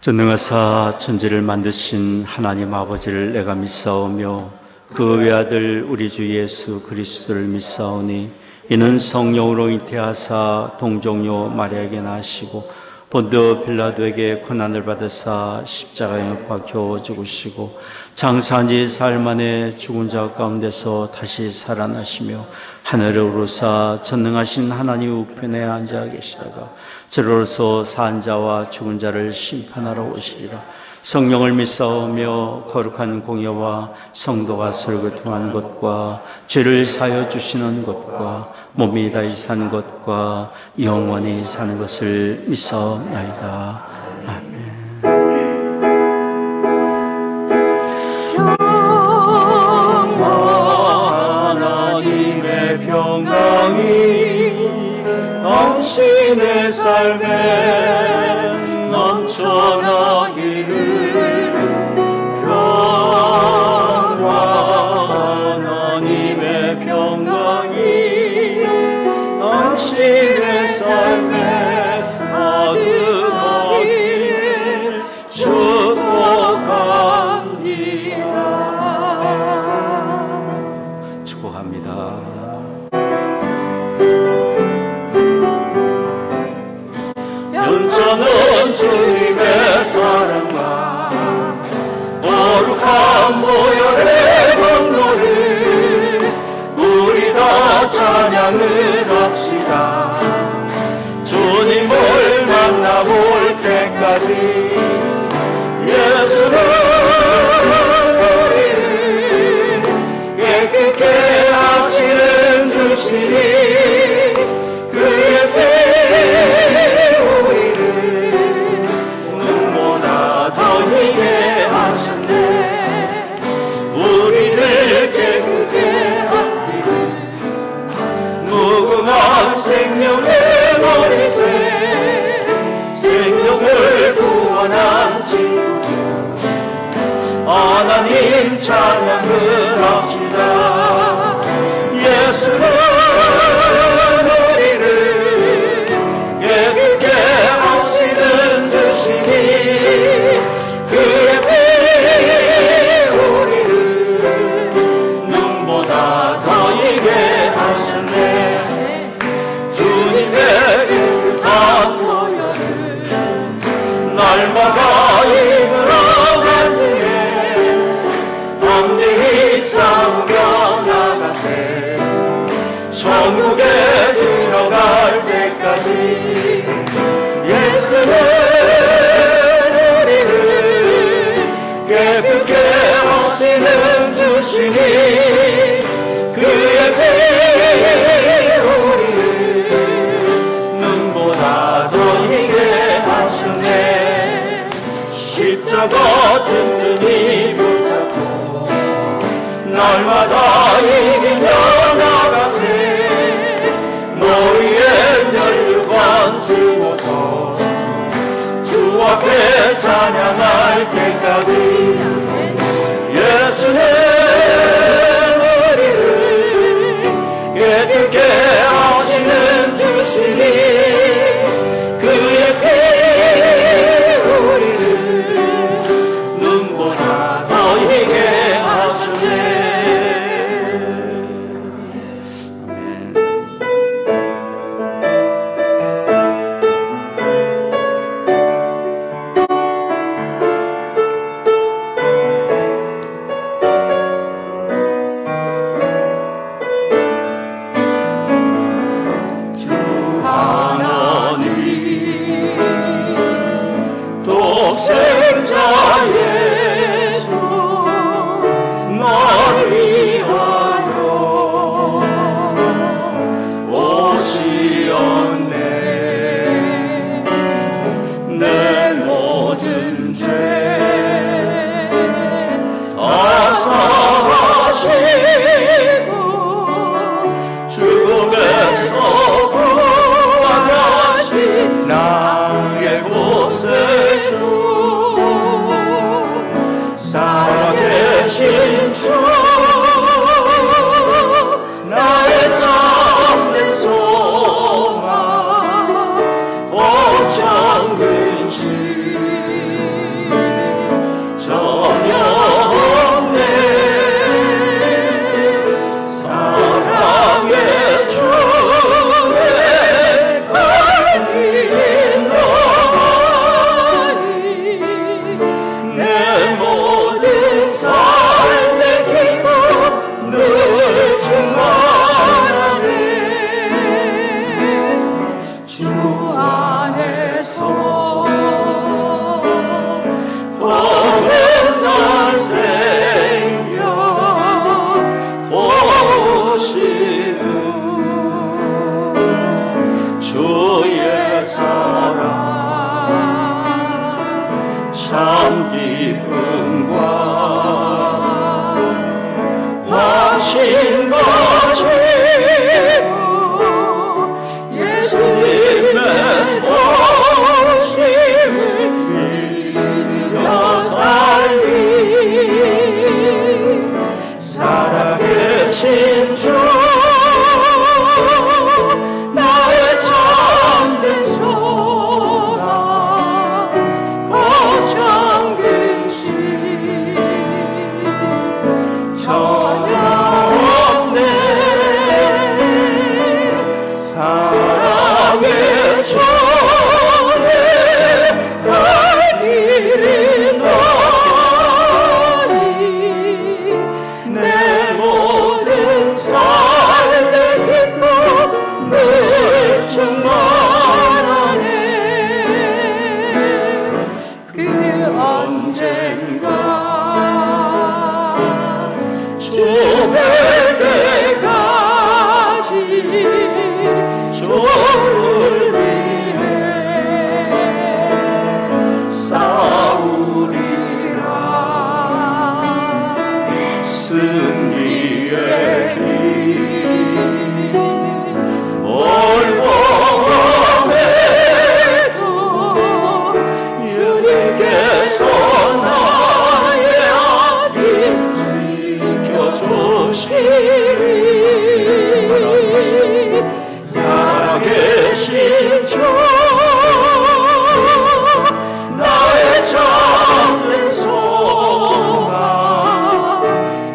전능하사 천지를 만드신 하나님 아버지를 내가 믿사오며 그 외아들 우리 주 예수 그리스도를 믿사오니 이는 성령으로 잉태하사 동정녀 마리아에게 나시고 본드 빌라도에게 고난을 받으사 십자가에 못 박혀 죽으시고 장사한 지 사흘 만에 죽은 자 가운데서 다시 살아나시며 하늘에 오르사 전능하신 하나님 우편에 앉아 계시다가 저로서 산 자와 죽은 자를 심판하러 오시리라. 성령을 믿사오며 거룩한 공예와 성도가 설교통한 것과 죄를 사여 주시는 것과 몸이 다시 산 것과 영원히 사는 것을 믿사옵나이다. 아멘. 하나님의 평강이 당신의 삶에 넘쳐나기를. 하나님의 평강이 당신의 삶에 가득하기를 축복합니다. 축복합니다. 연전은 주님의 사랑과 거룩한 보혈의 공로를 우리 다 찬양을 합시다. 주님을 만나볼 때까지 예수는 우리를 깨끗게 하시는 주시니 그의 피 우리를 눈보다 더 희게 하셨네. 우리를 깨끗게 하기를 무궁한 생명의 머리새 생명을 구원한 친구 하나님 찬양을 합시다. 예수는 우리를 깨끗게 하시는 주시니 그의 피 우리를 눈보다 더 희게 하셨네. 주님의 깨끗한 보혈을 날마다 입으러 간증해 담대히 싸우며 나가세. 천국에 들어갈 때까지 예수는 우리를 깨끗게 하시는 주시니 그의 피 우리를 눈보다 더 희게 하셨네. 십자가 튼튼히 붙잡고 날마다 이기며 나가세. 찬양할 때까지 예수는 우리를 깨끗게 하시는 주시니 그의 피 우리를 눈보다 더 희게 하시네. 독생자 예수 나를 위하여 오시었네. 내 모든 죄 아사하시고 죽음에서 구원하신 나의 구세주 살아계신 주 나의 참된 소망 걱정 근심 전혀 없네. 사랑의 주에 걸린 너만이 내 모든 삶의 기쁨 늘 충만하네. 주 안에서 거듭 날 생겨 도우시는 주의 사랑 참 기쁨과 하신 것이고 예수님의 도심을 믿어 살리 살아계신 주 나의 참된 소망 걱정 근심 전혀 없네. 사랑의 주에 걸리는 너니 내 모든 삶의 기쁨 늘 충만하네. 그 언젠가 주뵐 때까지 주를 위해 싸우리라. 승리의 길 멀고함에도 주님께서 나의 앞길 지켜주시니 살아계신 주 나의 참된 소망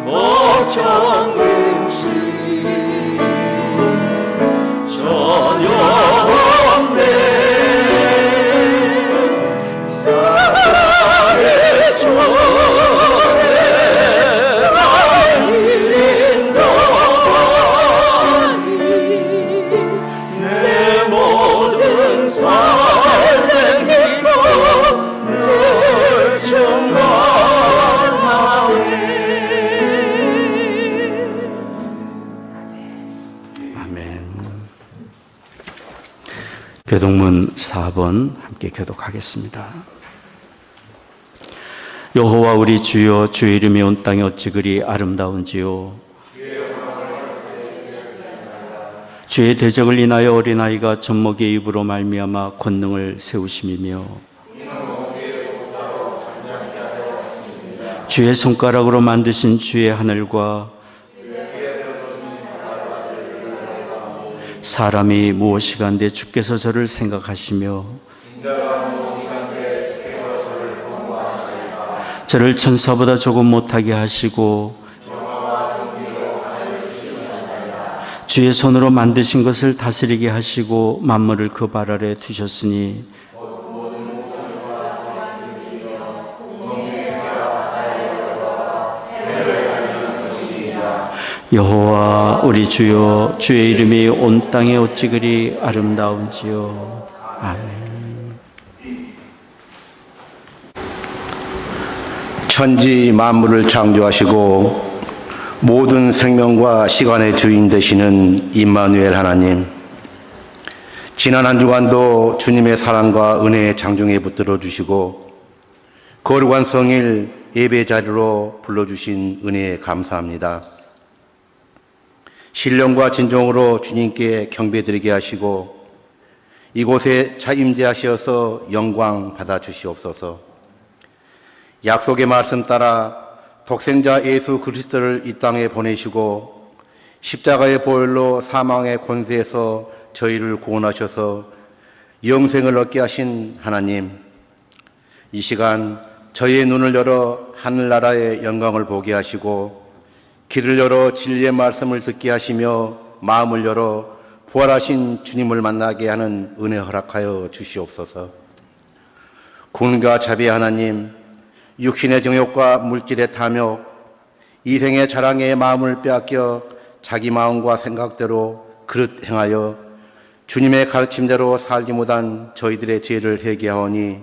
걱정 근심 전혀 없네. 사랑의 주에 걸린 너니 내 모든 삶의 기쁨 늘 충만하네. 아멘. 교독문 4번 함께 교독하겠습니다. 여호와 우리 주여, 주의 이름이 온 땅에 어찌 그리 아름다운지요. 주의 대적을 인하여 어린아이가 젖먹이의 입으로 말미암아 권능을 세우심이며 주의 손가락으로 만드신 주의 하늘과 사람이 무엇이간데 주께서 저를 생각하시며 저를 천사보다 조금 못하게 하시고 주의 손으로 만드신 것을 다스리게 하시고 만물을 그 발 아래 두셨으니 여호와 우리 주여, 주의 이름이 온 땅에 어찌 그리 아름다운지요. 아멘. 천지 만물을 창조하시고 모든 생명과 시간의 주인 되시는 임마누엘 하나님, 지난 한 주간도 주님의 사랑과 은혜의 장중에 붙들어 주시고 거룩한 성일 예배 자리로 불러주신 은혜에 감사합니다. 신령과 진정으로 주님께 경배드리게 하시고 이곳에 자임재하셔서 영광 받아 주시옵소서. 약속의 말씀 따라 독생자 예수 그리스도를 이 땅에 보내시고 십자가의 보혈로 사망의 권세에서 저희를 구원하셔서 영생을 얻게 하신 하나님, 이 시간 저희의 눈을 열어 하늘나라의 영광을 보게 하시고 길을 열어 진리의 말씀을 듣게 하시며 마음을 열어 부활하신 주님을 만나게 하는 은혜 허락하여 주시옵소서. 군과 자비의 하나님, 육신의 정욕과 물질의 탐욕, 이생의 자랑의 마음을 빼앗겨 자기 마음과 생각대로 그릇 행하여 주님의 가르침대로 살지 못한 저희들의 죄를 회개하오니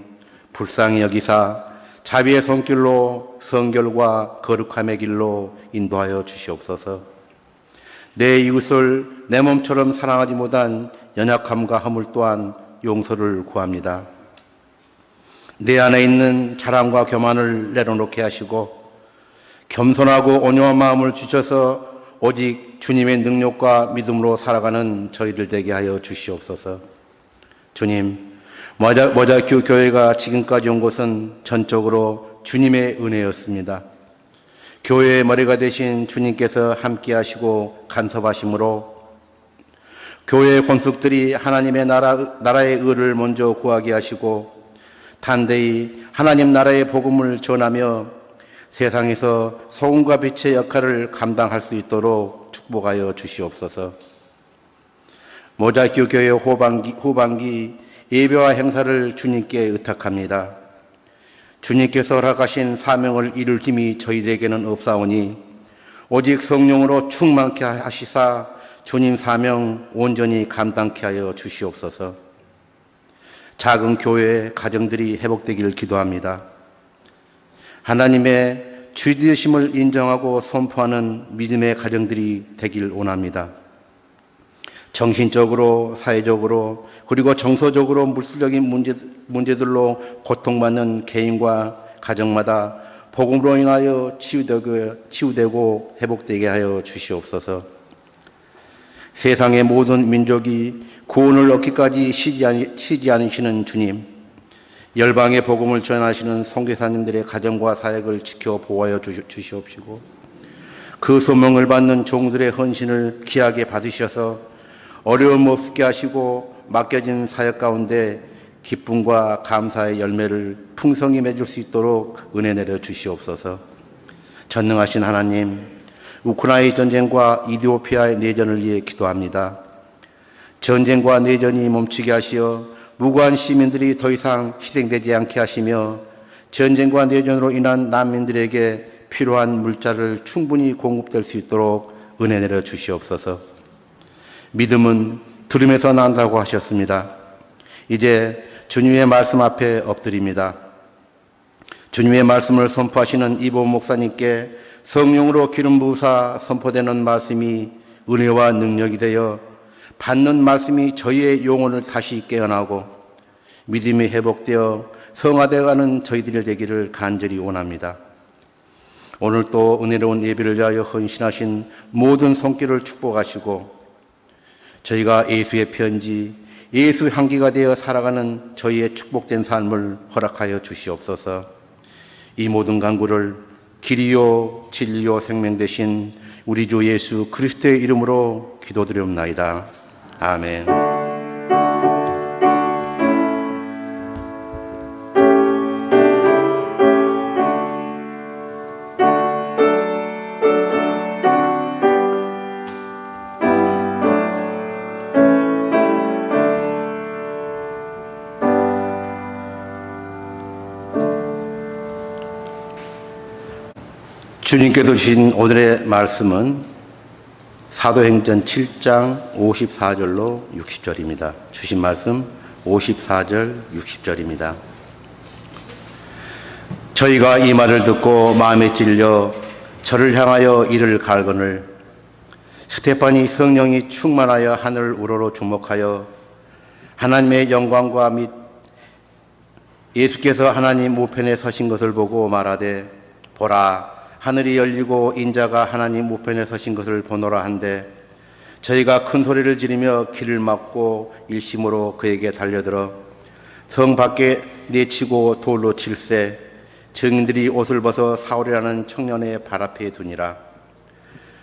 불쌍히 여기사 자비의 손길로 성결과 거룩함의 길로 인도하여 주시옵소서. 내 이웃을 내 몸처럼 사랑하지 못한 연약함과 허물 또한 용서를 구합니다. 내 안에 있는 자랑과 교만을 내려놓게 하시고 겸손하고 온유한 마음을 주셔서 오직 주님의 능력과 믿음으로 살아가는 저희들 되게 하여 주시옵소서. 주님, 모자이크 교회가 지금까지 온 것은 전적으로 주님의 은혜였습니다. 교회의 머리가 되신 주님께서 함께 하시고 간섭하심으로 교회의 권속들이 하나님의 나라의 의를 먼저 구하게 하시고 단대히 하나님 나라의 복음을 전하며 세상에서 소금과 빛의 역할을 감당할 수 있도록 축복하여 주시옵소서. 모자이크 교회 후반기 예배와 행사를 주님께 의탁합니다. 주님께서 허락하신 사명을 이룰 힘이 저희들에게는 없사오니 오직 성령으로 충만케 하시사 주님 사명 온전히 감당케 하여 주시옵소서. 작은 교회 가정들이 회복되기를 기도합니다. 하나님의 주되심을 인정하고 선포하는 믿음의 가정들이 되길 원합니다. 정신적으로, 사회적으로, 그리고 정서적으로 물질적인 문제들로 고통받는 개인과 가정마다 복음으로 인하여 치유되고 회복되게 하여 주시옵소서. 세상의 모든 민족이 구원을 얻기까지 쉬지 않으시는 주님, 열방의 복음을 전하시는 선교사님들의 가정과 사역을 지켜 보호하여 주시옵시고 그 소명을 받는 종들의 헌신을 귀하게 받으셔서 어려움 없게 하시고 맡겨진 사역 가운데 기쁨과 감사의 열매를 풍성히 맺을 수 있도록 은혜 내려 주시옵소서. 전능하신 하나님, 우크라이나 전쟁과 이디오피아의 내전을 위해 기도합니다. 전쟁과 내전이 멈추게 하시어 무고한 시민들이 더 이상 희생되지 않게 하시며 전쟁과 내전으로 인한 난민들에게 필요한 물자를 충분히 공급될 수 있도록 은혜 내려 주시옵소서. 믿음은 들음에서 난다고 하셨습니다. 이제 주님의 말씀 앞에 엎드립니다. 주님의 말씀을 선포하시는 이보 목사님께 성령으로 기름 부으사 선포되는 말씀이 은혜와 능력이 되어 받는 말씀이 저희의 영혼을 다시 깨어나고 믿음이 회복되어 성화되어가는 저희들이 되기를 간절히 원합니다. 오늘 또 은혜로운 예배를 위하여 헌신하신 모든 손길을 축복하시고 저희가 예수의 편지, 예수 향기가 되어 살아가는 저희의 축복된 삶을 허락하여 주시옵소서. 이 모든 간구를 길이요 진리요 생명 되신 우리 주 예수 그리스도의 이름으로 기도드리옵나이다. 아멘. 주님께서 주신 오늘의 말씀은 사도행전 7장 54절로 60절입니다. 주신 말씀 54절 60절입니다. 저희가 이 말을 듣고 마음에 찔려 저를 향하여 이를 갈거늘 스데반이 성령이 충만하여 하늘 우러러 주목하여 하나님의 영광과 및 예수께서 하나님 우편에 서신 것을 보고 말하되 보라 하늘이 열리고 인자가 하나님 우편에 서신 것을 보노라 한데 저희가 큰 소리를 지르며 길을 막고 일심으로 그에게 달려들어 성 밖에 내치고 돌로 칠세 증인들이 옷을 벗어 사울이라는 청년의 발 앞에 두니라.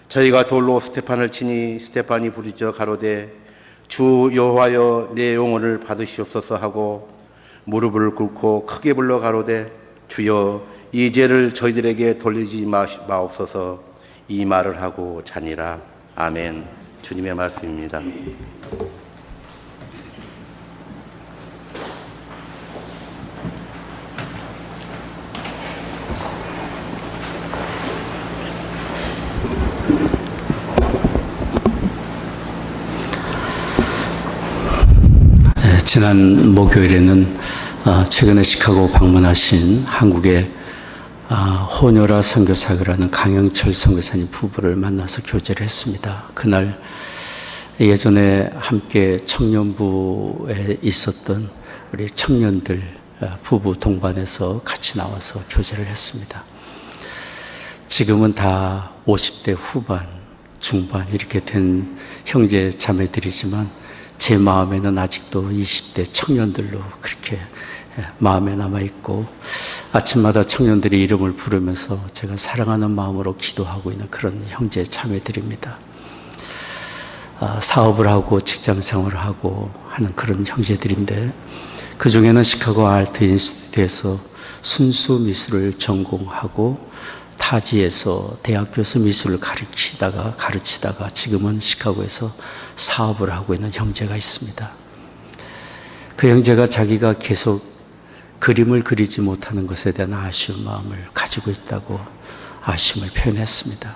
저희가 돌로 스데반을 치니 스데반이 부르짖어 가로되 주 여호와여 내 영혼을 받으시옵소서 하고 무릎을 꿇고 크게 불러 가로되 주여 이 죄를 저희들에게 돌리지 마옵소서. 이 말을 하고 자니라. 아멘. 주님의 말씀입니다. 지난 목요일에는 최근에 시카고 방문하신 한국의 호녀라 선교사라는 강영철 선교사님 부부를 만나서 교제를 했습니다. 그날 예전에 함께 청년부에 있었던 우리 청년들 부부 동반해서 같이 나와서 교제를 했습니다. 지금은 다 50대 후반, 중반 이렇게 된 형제 자매들이지만 제 마음에는 아직도 20대 청년들로 그렇게 마음에 남아있고 아침마다 청년들이 이름을 부르면서 제가 사랑하는 마음으로 기도하고 있는 그런 형제 자매들입니다. 사업을 하고 직장생활을 하고 하는 그런 형제들인데 그 중에는 시카고 아트 인스티튜트에서 순수 미술을 전공하고 타지에서 대학교에서 미술을 가르치다가 지금은 시카고에서 사업을 하고 있는 형제가 있습니다. 그 형제가 자기가 계속 그림을 그리지 못하는 것에 대한 아쉬운 마음을 가지고 있다고 아쉬움을 표현했습니다.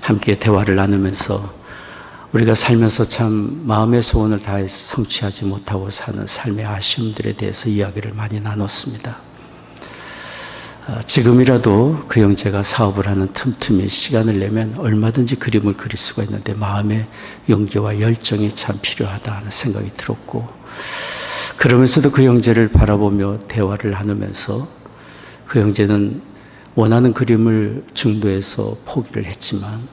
함께 대화를 나누면서 우리가 살면서 참 마음의 소원을 다해 성취하지 못하고 사는 삶의 아쉬움들에 대해서 이야기를 많이 나눴습니다. 지금이라도 그 형제가 사업을 하는 틈틈이 시간을 내면 얼마든지 그림을 그릴 수가 있는데 마음의 용기와 열정이 참 필요하다 하는 생각이 들었고 그러면서도 그 형제를 바라보며 대화를 나누면서 그 형제는 원하는 그림을 중도에서 포기를 했지만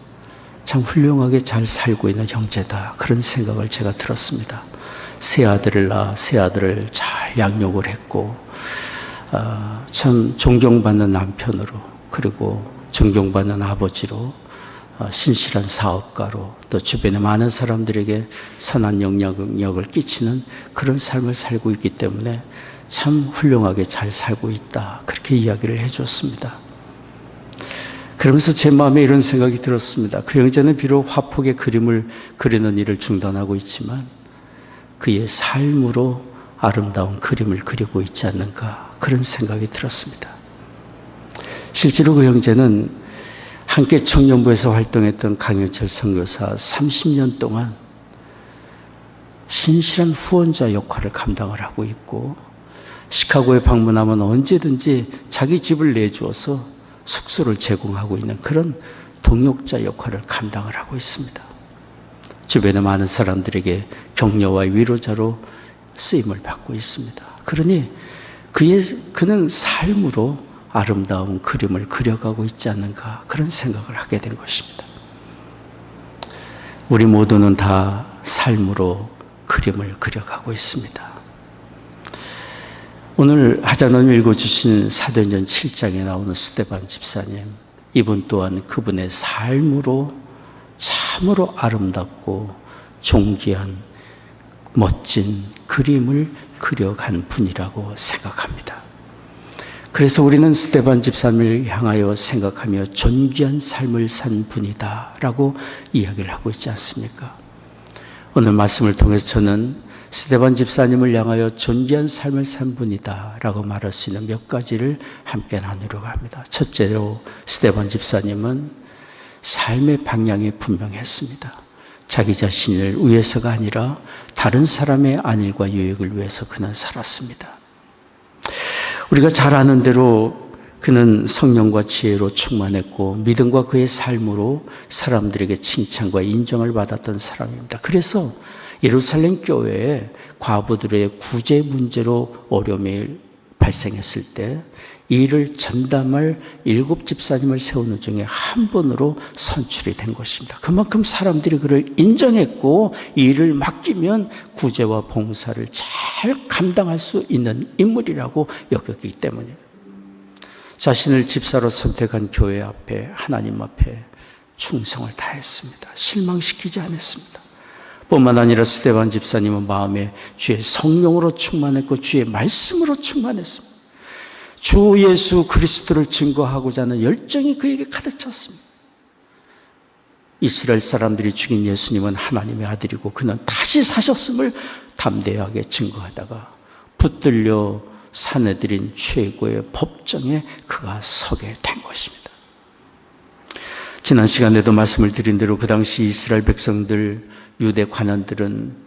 참 훌륭하게 잘 살고 있는 형제다 그런 생각을 제가 들었습니다. 세 아들을 낳아 세 아들을 잘 양육을 했고 참 존경받는 남편으로 그리고 존경받는 아버지로 신실한 사업가로 또 주변의 많은 사람들에게 선한 영향력을 끼치는 그런 삶을 살고 있기 때문에 참 훌륭하게 잘 살고 있다 그렇게 이야기를 해줬습니다. 그러면서 제 마음에 이런 생각이 들었습니다. 그 형제는 비록 화폭의 그림을 그리는 일을 중단하고 있지만 그의 삶으로 아름다운 그림을 그리고 있지 않는가 그런 생각이 들었습니다. 실제로 그 형제는 함께 청년부에서 활동했던 강영철 선교사 30년 동안 신실한 후원자 역할을 감당을 하고 있고 시카고에 방문하면 언제든지 자기 집을 내주어서 숙소를 제공하고 있는 그런 동역자 역할을 감당을 하고 있습니다. 주변의 많은 사람들에게 격려와 위로자로 쓰임을 받고 있습니다. 그러니 그는 삶으로 아름다운 그림을 그려가고 있지 않는가 그런 생각을 하게 된 것입니다. 우리 모두는 다 삶으로 그림을 그려가고 있습니다. 오늘 하자님이 읽어주신 사도행전 7장에 나오는 스데반 집사님 이분 또한 그분의 삶으로 참으로 아름답고 존귀한 멋진 그림을 그려간 분이라고 생각합니다. 그래서 우리는 스데반 집사님을 향하여 생각하며 존귀한 삶을 산 분이다 라고 이야기를 하고 있지 않습니까? 오늘 말씀을 통해서 저는 스데반 집사님을 향하여 존귀한 삶을 산 분이다 라고 말할 수 있는 몇 가지를 함께 나누려고 합니다. 첫째로 스데반 집사님은 삶의 방향이 분명했습니다. 자기 자신을 위해서가 아니라 다른 사람의 안일과 유익을 위해서 그는 살았습니다. 우리가 잘 아는 대로 그는 성령과 지혜로 충만했고 믿음과 그의 삶으로 사람들에게 칭찬과 인정을 받았던 사람입니다. 그래서 예루살렘 교회에 과부들의 구제 문제로 어려움이 발생했을 때 이 일을 전담할 7 집사님을 세우는 중에 한 분으로 선출이 된 것입니다. 그만큼 사람들이 그를 인정했고 이 일을 맡기면 구제와 봉사를 잘 감당할 수 있는 인물이라고 여겼기 때문입니다. 자신을 집사로 선택한 교회 앞에 하나님 앞에 충성을 다했습니다. 실망시키지 않았습니다. 뿐만 아니라 스데반 집사님은 마음에 주의 성령으로 충만했고 주의 말씀으로 충만했습니다. 주 예수 그리스도를 증거하고자 하는 열정이 그에게 가득 찼습니다. 이스라엘 사람들이 죽인 예수님은 하나님의 아들이고 그는 다시 사셨음을 담대하게 증거하다가 붙들려 사내들인 최고의 법정에 그가 서게 된 것입니다. 지난 시간에도 말씀을 드린 대로 그 당시 이스라엘 백성들, 유대 관원들은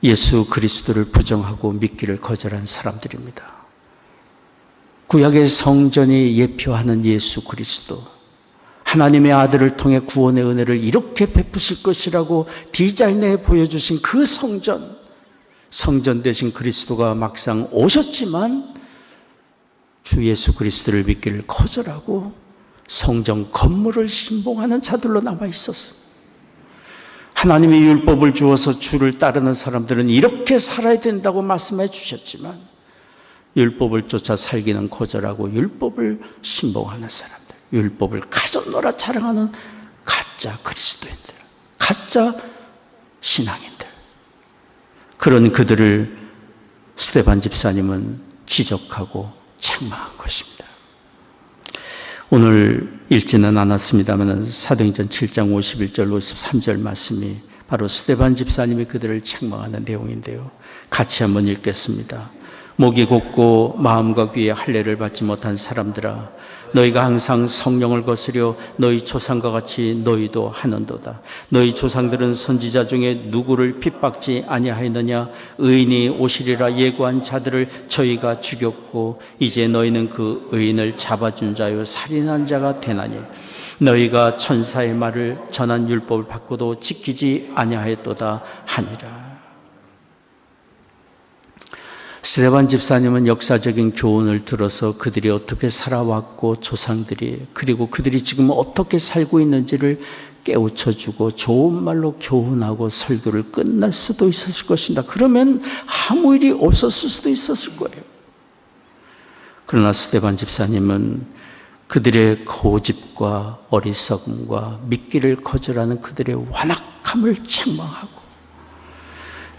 예수 그리스도를 부정하고 믿기를 거절한 사람들입니다. 구약의 성전이 예표하는 예수 그리스도, 하나님의 아들을 통해 구원의 은혜를 이렇게 베푸실 것이라고 디자인해 보여주신 그 성전 되신 그리스도가 막상 오셨지만 주 예수 그리스도를 믿기를 거절하고 성전 건물을 신봉하는 자들로 남아 있었어요. 하나님의 율법을 주어서 주를 따르는 사람들은 이렇게 살아야 된다고 말씀해 주셨지만 율법을 쫓아 살기는 거절하고 율법을 신봉하는 사람들, 율법을 가졌노라 자랑하는 가짜 그리스도인들, 가짜 신앙인들, 그런 그들을 스데반 집사님은 지적하고 책망한 것입니다. 오늘 읽지는 않았습니다만 사도행전 7장 51절 53절 말씀이 바로 스데반 집사님이 그들을 책망하는 내용인데요. 같이 한번 읽겠습니다. 목이 곧고 마음과 귀에 할례를 받지 못한 사람들아, 너희가 항상 성령을 거스려 너희 조상과 같이 너희도 하는도다. 너희 조상들은 선지자 중에 누구를 핍박지 아니하였느냐? 의인이 오시리라 예고한 자들을 저희가 죽였고 이제 너희는 그 의인을 잡아준 자요 살인한 자가 되나니 너희가 천사의 말을 전한 율법을 받고도 지키지 아니하였도다 하니라. 스데반 집사님은 역사적인 교훈을 들어서 그들이 어떻게 살아왔고 조상들이, 그리고 그들이 지금 어떻게 살고 있는지를 깨우쳐주고 좋은 말로 교훈하고 설교를 끝날 수도 있었을 것입니다. 그러면 아무 일이 없었을 수도 있었을 거예요. 그러나 스데반 집사님은 그들의 고집과 어리석음과 믿기를 거절하는 그들의 완악함을 책망하고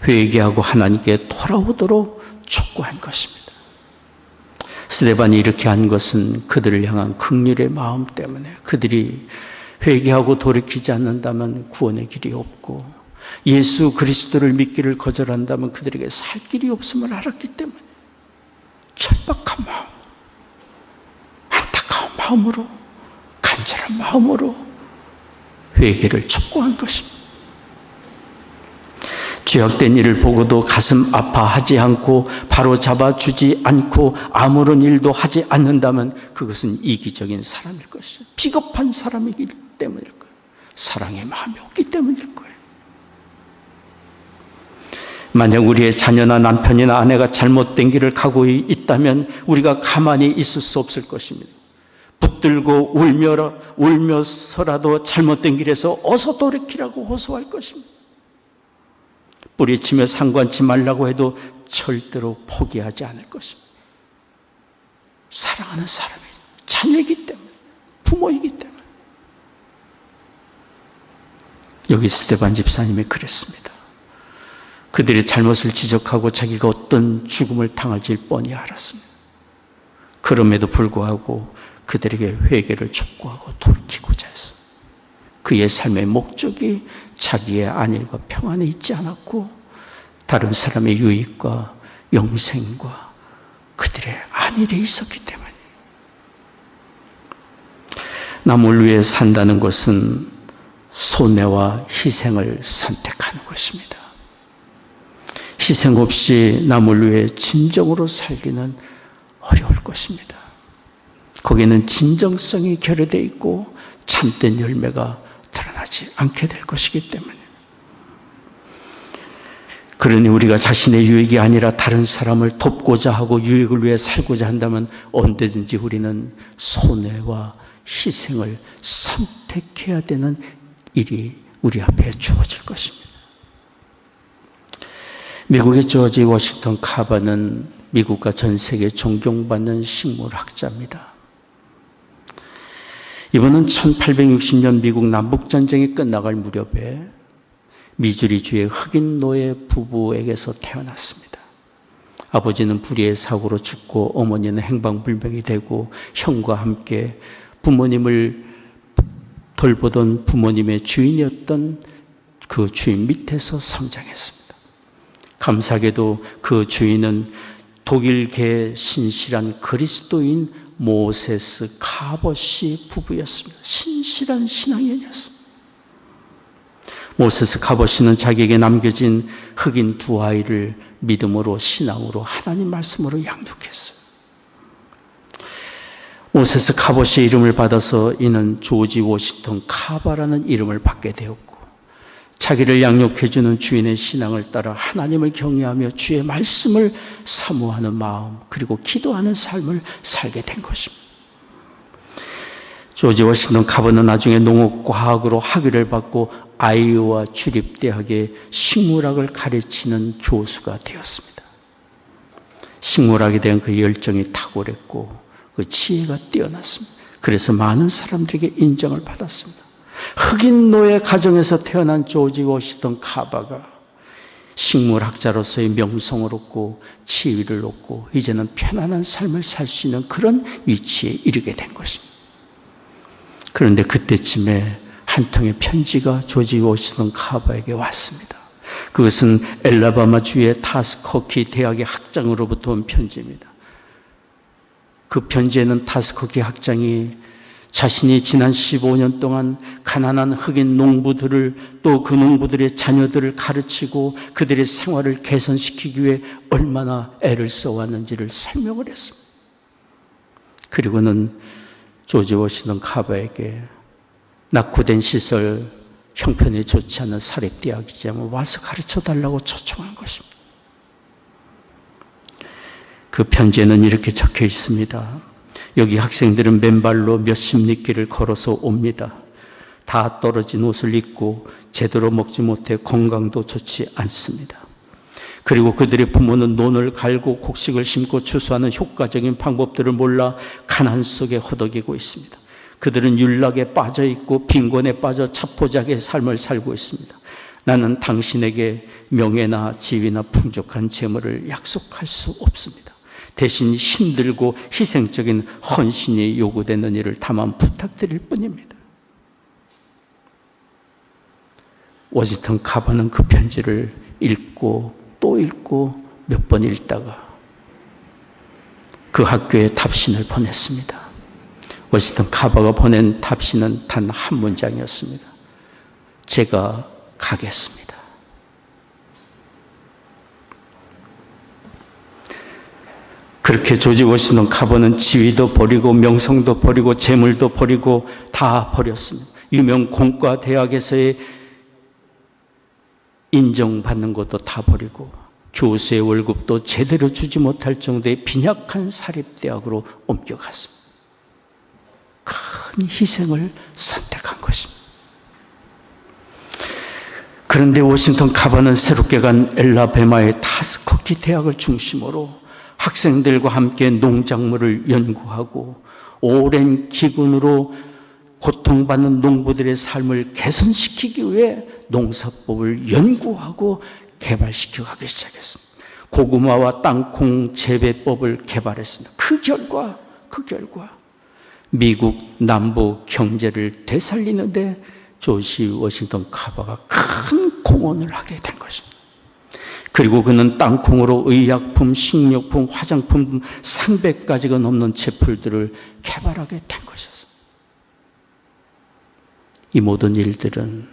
회개하고 하나님께 돌아오도록 촉구한 것입니다. 스데반이 이렇게 한 것은 그들을 향한 긍휼의 마음 때문에, 그들이 회개하고 돌이키지 않는다면 구원의 길이 없고 예수 그리스도를 믿기를 거절한다면 그들에게 살 길이 없음을 알았기 때문에 절박한 마음, 안타까운 마음으로, 간절한 마음으로 회개를 촉구한 것입니다. 죄악된 일을 보고도 가슴 아파하지 않고 바로 잡아주지 않고 아무런 일도 하지 않는다면 그것은 이기적인 사람일 것이죠. 비겁한 사람이기 때문일 거예요. 사랑의 마음이 없기 때문일 거예요. 만약 우리의 자녀나 남편이나 아내가 잘못된 길을 가고 있다면 우리가 가만히 있을 수 없을 것입니다. 붙들고 울며서라도 잘못된 길에서 어서 돌이키라고 호소할 것입니다. 뿌리치며 상관치 말라고 해도 절대로 포기하지 않을 것입니다. 사랑하는 사람이 자녀이기 때문에, 부모이기 때문에. 여기 스테반 집사님이 그랬습니다. 그들의 잘못을 지적하고 자기가 어떤 죽음을 당할지 뻔히 알았습니다. 그럼에도 불구하고 그들에게 회개를 촉구하고 돌이키고자 했습니다. 그의 삶의 목적이 자기의 안일과 평안에 있지 않았고 다른 사람의 유익과 영생과 그들의 안일에 있었기 때문에. 남을 위해 산다는 것은 손해와 희생을 선택하는 것입니다. 희생 없이 남을 위해 진정으로 살기는 어려울 것입니다. 거기는 진정성이 결여되어 있고 참된 열매가 드러나지 않게 될 것이기 때문에. 그러니 우리가 자신의 유익이 아니라 다른 사람을 돕고자 하고 유익을 위해 살고자 한다면 언제든지 우리는 손해와 희생을 선택해야 되는 일이 우리 앞에 주어질 것입니다. 미국의 조지 워싱턴 카바는 미국과 전 세계에 존경받는 식물학자입니다. 이분은 1860년 미국 남북전쟁이 끝나갈 무렵에 미주리주의 흑인 노예 부부에게서 태어났습니다. 아버지는 불의의 사고로 죽고 어머니는 행방불명이 되고 형과 함께 부모님을 돌보던 부모님의 주인이었던 그 주인 밑에서 성장했습니다. 감사하게도 그 주인은 독일계 신실한 그리스도인 모세스 카봇이 부부였습니다. 신실한 신앙인이었습니다. 모세스 카봇이는 자기에게 남겨진 흑인 두 아이를 믿음으로 신앙으로 하나님 말씀으로 양육했어요. 모세스 카봇의 이름을 받아서 이는 조지 워싱턴 카바라는 이름을 받게 되었고 자기를 양육해주는 주인의 신앙을 따라 하나님을 경외하며 주의 말씀을 사모하는 마음 그리고 기도하는 삶을 살게 된 것입니다. 조지 워싱턴 카바는 나중에 농업과학으로 학위를 받고 아이오와 주립대학의 식물학을 가르치는 교수가 되었습니다. 식물학에 대한 그 열정이 탁월했고 그 지혜가 뛰어났습니다. 그래서 많은 사람들에게 인정을 받았습니다. 흑인 노예 가정에서 태어난 조지 워싱턴 카바가 식물학자로서의 명성을 얻고 지위를 얻고 이제는 편안한 삶을 살 수 있는 그런 위치에 이르게 된 것입니다. 그런데 그때쯤에 한 통의 편지가 조지 워싱턴 카바에게 왔습니다. 그것은 엘라바마주의 타스커키 대학의 학장으로부터 온 편지입니다. 그 편지에는 타스커키 학장이 자신이 지난 15년 동안 가난한 흑인 농부들을 또 그 농부들의 자녀들을 가르치고 그들의 생활을 개선시키기 위해 얼마나 애를 써왔는지를 설명을 했습니다. 그리고는 조지 워싱턴 카바에게 낙후된 시설, 형편이 좋지 않은 사립대학이지만 와서 가르쳐달라고 초청한 것입니다. 그 편지에는 이렇게 적혀 있습니다. 여기 학생들은 맨발로 몇십 리길을 걸어서 옵니다. 다 떨어진 옷을 입고 제대로 먹지 못해 건강도 좋지 않습니다. 그리고 그들의 부모는 논을 갈고 곡식을 심고 추수하는 효과적인 방법들을 몰라 가난 속에 허덕이고 있습니다. 그들은 율락에 빠져 있고 빈곤에 빠져 자포자기의 삶을 살고 있습니다. 나는 당신에게 명예나 지위나 풍족한 재물을 약속할 수 없습니다. 대신 힘들고 희생적인 헌신이 요구되는 일을 다만 부탁드릴 뿐입니다. 워싱턴 카바는 그 편지를 읽고 또 읽고 몇 번 읽다가 그 학교에 답신을 보냈습니다. 워싱턴 카바가 보낸 답신은 단 한 문장이었습니다. 제가 가겠습니다. 그렇게 조지 워싱턴 카바는 지위도 버리고 명성도 버리고 재물도 버리고 다 버렸습니다. 유명 공과 대학에서의 인정받는 것도 다 버리고 교수의 월급도 제대로 주지 못할 정도의 빈약한 사립대학으로 옮겨갔습니다. 큰 희생을 선택한 것입니다. 그런데 워싱턴 카바는 새롭게 간 엘라베마의 타스커키 대학을 중심으로 학생들과 함께 농작물을 연구하고 오랜 기근으로 고통받는 농부들의 삶을 개선시키기 위해 농사법을 연구하고 개발시켜 가기 시작했습니다. 고구마와 땅콩 재배법을 개발했습니다. 그 결과 미국 남부 경제를 되살리는데 조지 워싱턴 카바가 큰 공헌을 하게 된 것입니다. 그리고 그는 땅콩으로 의약품, 식료품, 화장품 300가지가 넘는 제품들을 개발하게 된 것이었습니다. 이 모든 일들은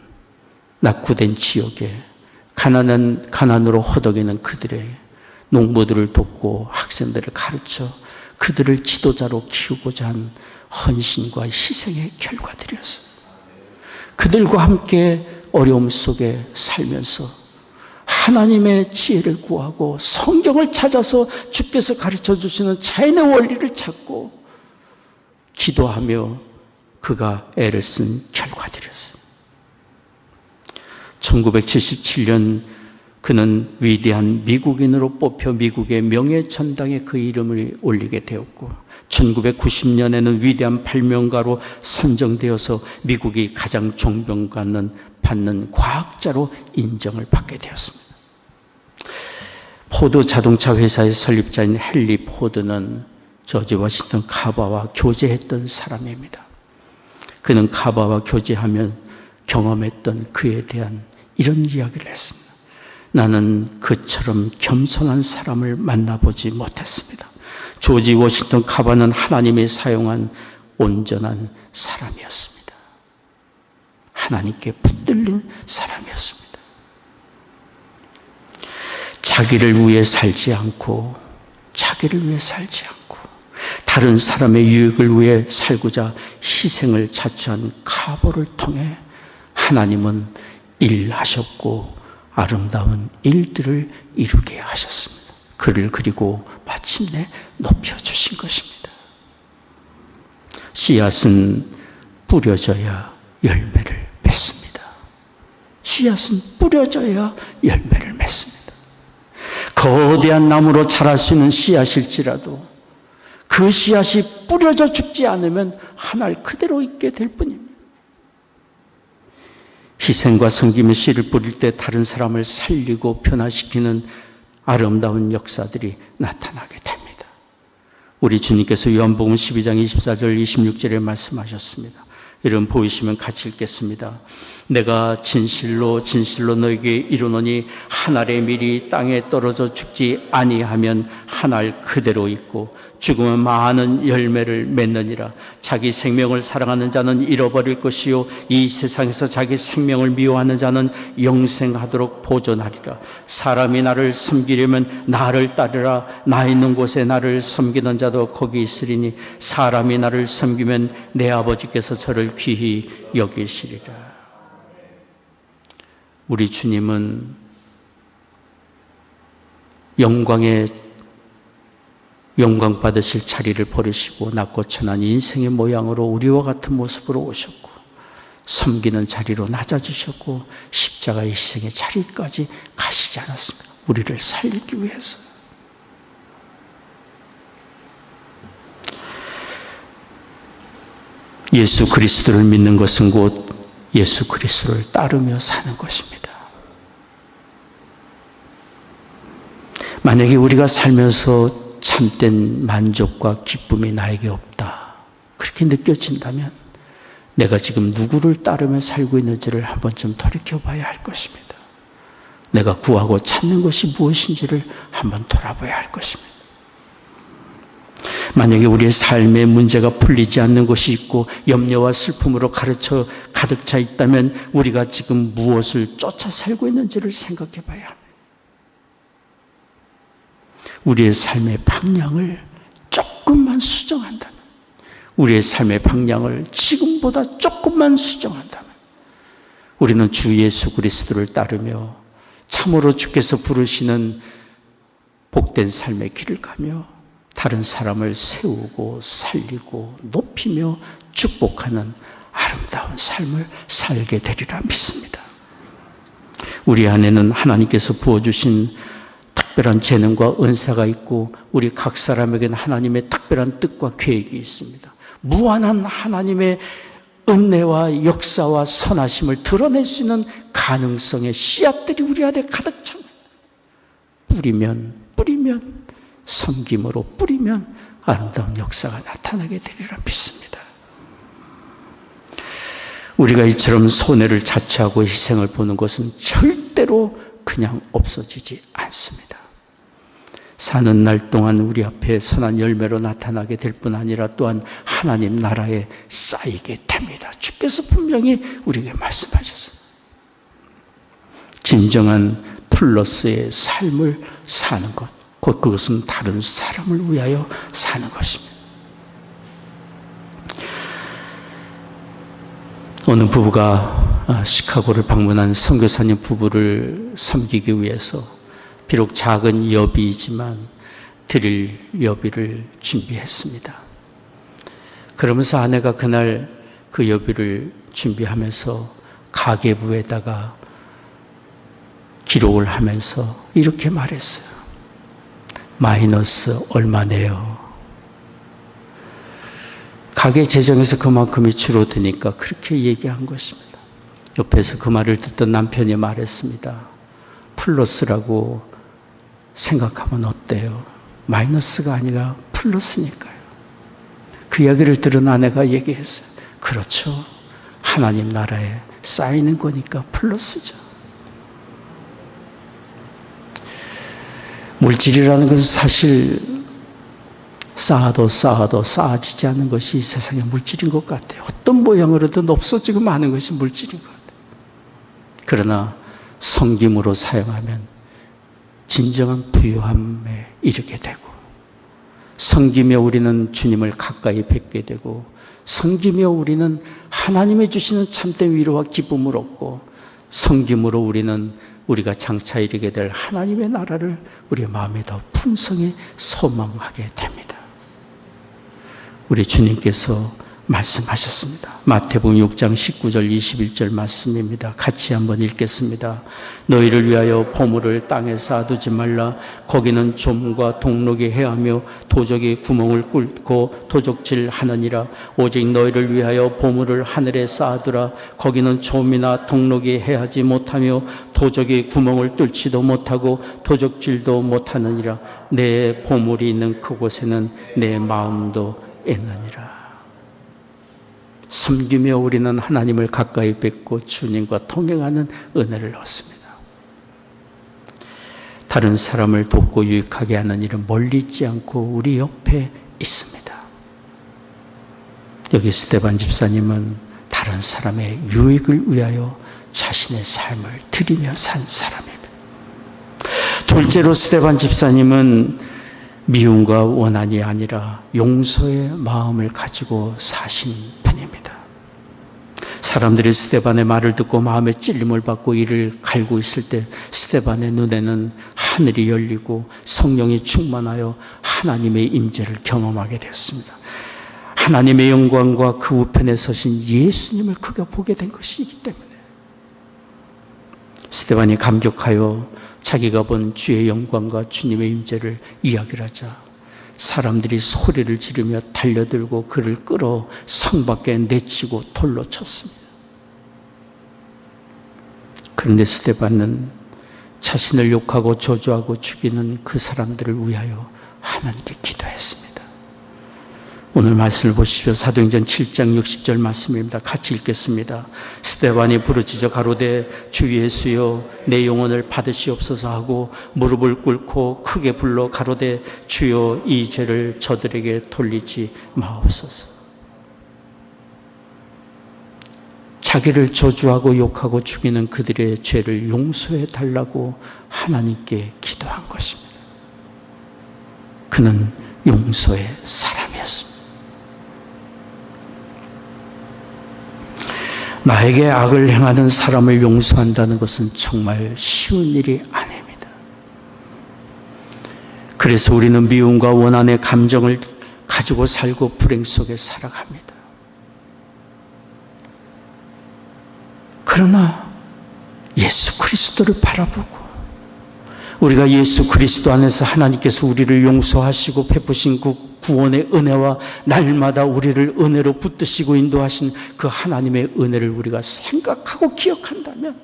낙후된 지역에 가난으로 허덕이는 그들의 농부들을 돕고 학생들을 가르쳐 그들을 지도자로 키우고자 한 헌신과 희생의 결과들이었어요. 그들과 함께 어려움 속에 살면서 하나님의 지혜를 구하고 성경을 찾아서 주께서 가르쳐 주시는 자연의 원리를 찾고 기도하며 그가 애를 쓴 결과들이었어요. 1977년 그는 위대한 미국인으로 뽑혀 미국의 명예전당에 그 이름을 올리게 되었고 1990년에는 위대한 발명가로 선정되어서 미국이 가장 존경받는 과학자로 인정을 받게 되었습니다. 포드 자동차 회사의 설립자인 헨리 포드는 조지 워싱턴 카바와 교제했던 사람입니다. 그는 카바와 교제하며 경험했던 그에 대한 이런 이야기를 했습니다. 나는 그처럼 겸손한 사람을 만나보지 못했습니다. 조지 워싱턴 카바는 하나님이 사용한 온전한 사람이었습니다. 하나님께 붙들린 사람이었습니다. 자기를 위해 살지 않고 다른 사람의 유익을 위해 살고자 희생을 자처한 카바를 통해 하나님은 일하셨고 아름다운 일들을 이루게 하셨습니다. 그를 그리고 마침내 높여주신 것입니다. 씨앗은 뿌려져야 열매를 맺습니다. 씨앗은 뿌려져야 열매를 맺습니다. 거대한 나무로 자랄 수 있는 씨앗일지라도 그 씨앗이 뿌려져 죽지 않으면 한 알 그대로 있게 될 뿐입니다. 희생과 섬김의 씨를 뿌릴 때 다른 사람을 살리고 변화시키는 아름다운 역사들이 나타나게 됩니다. 우리 주님께서 요한복음 12장 24절 26절에 말씀하셨습니다. 여러분 보이시면 같이 읽겠습니다. 내가 진실로 너에게 이르노니 한 알의 밀이 땅에 떨어져 죽지 아니하면 한 알 그대로 있고 죽으면 많은 열매를 맺느니라. 자기 생명을 사랑하는 자는 잃어버릴 것이요 이 세상에서 자기 생명을 미워하는 자는 영생하도록 보존하리라. 사람이 나를 섬기려면 나를 따르라. 나 있는 곳에 나를 섬기는 자도 거기 있으리니 사람이 나를 섬기면 내 아버지께서 저를 귀히 여기시리라. 우리 주님은 영광 받으실 자리를 버리시고 낮고 천한 인생의 모양으로 우리와 같은 모습으로 오셨고 섬기는 자리로 낮아지셨고 십자가의 희생의 자리까지 가시지 않았습니까? 우리를 살리기 위해서. 예수 그리스도를 믿는 것은 곧 예수 그리스도를 따르며 사는 것입니다. 만약에 우리가 살면서 참된 만족과 기쁨이 나에게 없다, 그렇게 느껴진다면 내가 지금 누구를 따르며 살고 있는지를 한 번쯤 돌이켜봐야 할 것입니다. 내가 구하고 찾는 것이 무엇인지를 한번 돌아봐야 할 것입니다. 만약에 우리의 삶에 문제가 풀리지 않는 것이 있고 염려와 슬픔으로 가득 차 있다면 우리가 지금 무엇을 쫓아 살고 있는지를 생각해 봐야 합니다. 우리의 삶의 방향을 조금만 수정한다면, 우리의 삶의 방향을 지금보다 조금만 수정한다면 우리는 주 예수 그리스도를 따르며 참으로 주께서 부르시는 복된 삶의 길을 가며 다른 사람을 세우고 살리고 높이며 축복하는 아름다운 삶을 살게 되리라 믿습니다. 우리 안에는 하나님께서 부어주신 특별한 재능과 은사가 있고 우리 각 사람에게는 하나님의 특별한 뜻과 계획이 있습니다. 무한한 하나님의 은혜와 역사와 선하심을 드러낼 수 있는 가능성의 씨앗들이 우리 안에 가득 찹니다. 뿌리면 섬김으로 뿌리면 아름다운 역사가 나타나게 되리라 믿습니다. 우리가 이처럼 손해를 자처하고 희생을 보는 것은 절대로 그냥 없어지지 않습니다. 사는 날 동안 우리 앞에 선한 열매로 나타나게 될 뿐 아니라 또한 하나님 나라에 쌓이게 됩니다. 주께서 분명히 우리에게 말씀하셨어요. 진정한 플러스의 삶을 사는 것, 곧 그것은 다른 사람을 위하여 사는 것입니다. 어느 부부가 시카고를 방문한 선교사님 부부를 섬기기 위해서 비록 작은 여비이지만 드릴 여비를 준비했습니다. 그러면서 아내가 그날 그 여비를 준비하면서 가계부에다가 기록을 하면서 이렇게 말했어요. 마이너스 얼마네요. 가계 재정에서 그만큼이 줄어드니까 그렇게 얘기한 것입니다. 옆에서 그 말을 듣던 남편이 말했습니다. 플러스라고 생각하면 어때요? 마이너스가 아니라 플러스니까요. 그 이야기를 들은 아내가 얘기했어요. 그렇죠. 하나님 나라에 쌓이는 거니까 플러스죠. 물질이라는 것은 사실 쌓아도 쌓아지지 않는 것이 이 세상의 물질인 것 같아요. 어떤 모양으로든 없어지고 마는 것이 물질인 것 같아요. 그러나 섬김으로 사용하면 진정한 부유함에 이르게 되고, 섬기며 우리는 주님을 가까이 뵙게 되고, 섬기며 우리는 하나님이 주시는 참된 위로와 기쁨을 얻고, 섬김으로 우리는 우리가 장차 이르게 될 하나님의 나라를 우리의 마음에 더 풍성히 소망하게 됩니다. 우리 주님께서 말씀하셨습니다. 마태복음 6장 19절 21절 말씀입니다. 같이 한번 읽겠습니다. 너희를 위하여 보물을 땅에 쌓아두지 말라. 거기는 좀과 동록이 해하며 도적이 구멍을 뚫고 도적질 하느니라. 오직 너희를 위하여 보물을 하늘에 쌓아두라. 거기는 좀이나 동록이 해하지 못하며 도적이 구멍을 뚫지도 못하고 도적질도 못하느니라. 내 보물이 있는 그곳에는 내 마음도 있느니라. 섬기며 우리는 하나님을 가까이 뵙고 주님과 동행하는 은혜를 얻습니다. 다른 사람을 돕고 유익하게 하는 일은 멀리 있지 않고 우리 옆에 있습니다. 여기 스데반 집사님은 다른 사람의 유익을 위하여 자신의 삶을 드리며 산 사람입니다. 둘째로 스데반 집사님은 미움과 원한이 아니라 용서의 마음을 가지고 사신 분입니다. 사람들이 스데반의 말을 듣고 마음에 찔림을 받고 이를 갈고 있을 때 스데반의 눈에는 하늘이 열리고 성령이 충만하여 하나님의 임재를 경험하게 되었습니다. 하나님의 영광과 그 우편에 서신 예수님을 그가 보게 된 것이기 때문에 스데반이 감격하여 자기가 본 주의 영광과 주님의 임재를 이야기를 하자 사람들이 소리를 지르며 달려들고 그를 끌어 성 밖에 내치고 돌로 쳤습니다. 그런데 스데반은 자신을 욕하고 저주하고 죽이는 그 사람들을 위하여 하나님께 기도했습니다. 오늘 말씀을 보십시오. 사도행전 7장 60절 말씀입니다. 같이 읽겠습니다. 스데반이 부르짖어 가로되 주 예수여 내 영혼을 받으시옵소서 하고 무릎을 꿇고 크게 불러 가로되 주여 이 죄를 저들에게 돌리지 마옵소서. 자기를 저주하고 욕하고 죽이는 그들의 죄를 용서해 달라고 하나님께 기도한 것입니다. 그는 용서의 사람이었습니다. 나에게 악을 행하는 사람을 용서한다는 것은 정말 쉬운 일이 아닙니다. 그래서 우리는 미움과 원한의 감정을 가지고 살고 불행 속에 살아갑니다. 그러나 예수 그리스도를 바라보고 우리가 예수 그리스도 안에서 하나님께서 우리를 용서하시고 베푸신 그 구원의 은혜와 날마다 우리를 은혜로 붙드시고 인도하신 그 하나님의 은혜를 우리가 생각하고 기억한다면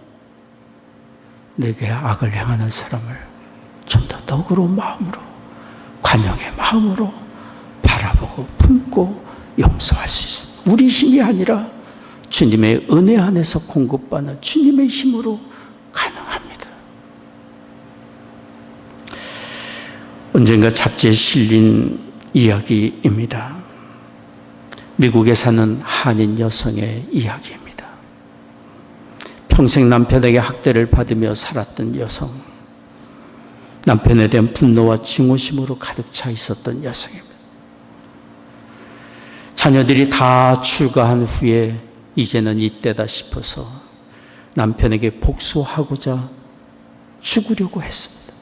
내게 악을 행하는 사람을 좀 더 너그러운 마음으로, 관용의 마음으로 바라보고 품고 용서할 수 있습니다. 우리 힘이 아니라 주님의 은혜 안에서 공급받는 주님의 힘으로 가능합니다. 언젠가 잡지에 실린 이야기입니다. 미국에 사는 한인 여성의 이야기입니다. 평생 남편에게 학대를 받으며 살았던 여성, 남편에 대한 분노와 증오심으로 가득 차 있었던 여성입니다. 자녀들이 다 출가한 후에 이제는 이때다 싶어서 남편에게 복수하고자 죽으려고 했습니다.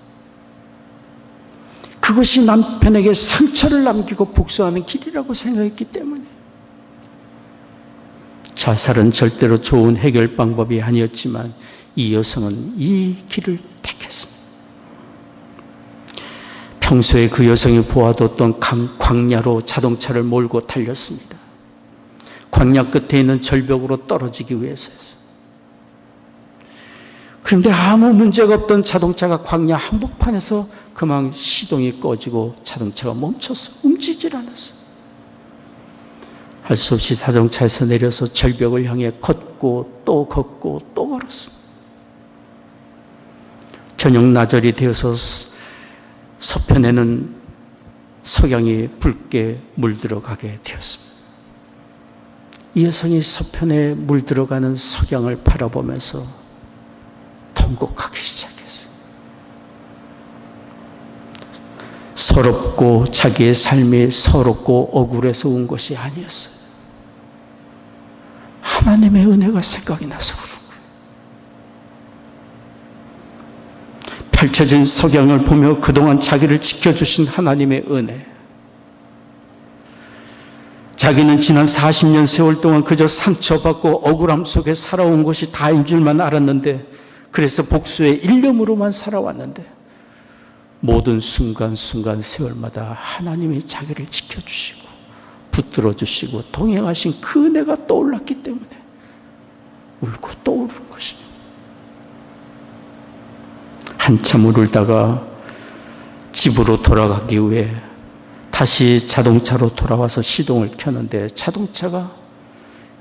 그것이 남편에게 상처를 남기고 복수하는 길이라고 생각했기 때문에 자살은 절대로 좋은 해결 방법이 아니었지만 이 여성은 이 길을 택했습니다. 평소에 그 여성이 보아뒀던 광야로 자동차를 몰고 달렸습니다. 광야 끝에 있는 절벽으로 떨어지기 위해서였어요. 그런데 아무 문제가 없던 자동차가 광야 한복판에서 그만 시동이 꺼지고 자동차가 멈췄어. 움직이질 않았어. 할 수 없이 자동차에서 내려서 절벽을 향해 걷고 또 걷고 또 걸었습니다. 저녁 나절이 되어서 서편에는 석양이 붉게 물들어가게 되었습니다. 이 여성이 서편에 물들어가는 석양을 바라보면서 통곡하기 시작했어요. 서럽고 자기의 삶이 서럽고 억울해서 온 것이 아니었어요. 하나님의 은혜가 생각이 나서 그런 거예요. 펼쳐진 석양을 보며 그동안 자기를 지켜주신 하나님의 은혜, 자기는 지난 40년 세월 동안 그저 상처받고 억울함 속에 살아온 것이 다인 줄만 알았는데, 그래서 복수의 일념으로만 살아왔는데 모든 순간순간 세월마다 하나님이 자기를 지켜주시고 붙들어주시고 동행하신 그 은혜가 떠올랐기 때문에 울고 떠오르는 것입니다. 한참 울다가 집으로 돌아가기 위해 다시 자동차로 돌아와서 시동을 켰는데 자동차가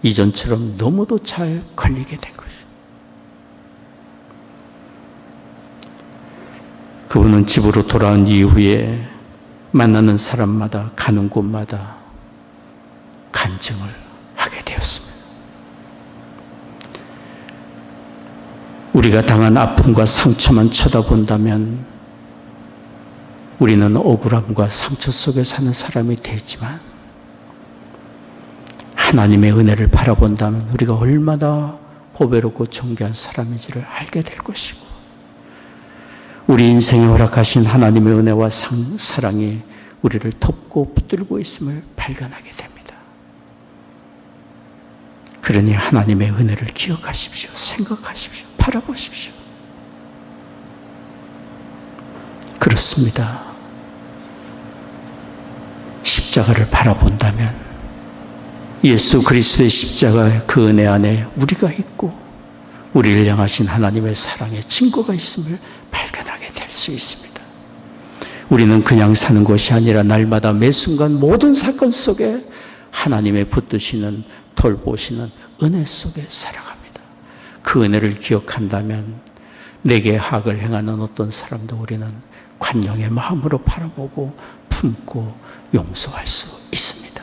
이전처럼 너무도 잘 걸리게 된 것이죠. 그분은 집으로 돌아온 이후에 만나는 사람마다 가는 곳마다 간증을 하게 되었습니다. 우리가 당한 아픔과 상처만 쳐다본다면 우리는 억울함과 상처 속에 사는 사람이 되지만, 하나님의 은혜를 바라본다면 우리가 얼마나 보배롭고 존귀한 사람인지를 알게 될 것이고, 우리 인생에 허락하신 하나님의 은혜와 사랑이 우리를 덮고 붙들고 있음을 발견하게 됩니다. 그러니 하나님의 은혜를 기억하십시오. 생각하십시오. 바라보십시오. 그렇습니다. 십자가를 바라본다면 예수 그리스도의 십자가의 그 은혜 안에 우리가 있고 우리를 향하신 하나님의 사랑의 증거가 있음을 발견하게 될 수 있습니다. 우리는 그냥 사는 것이 아니라 날마다 매 순간 모든 사건 속에 하나님의 붙드시는, 돌보시는 은혜 속에 살아갑니다. 그 은혜를 기억한다면 내게 악을 행하는 어떤 사람도 우리는 관용의 마음으로 바라보고 품고 용서할 수 있습니다.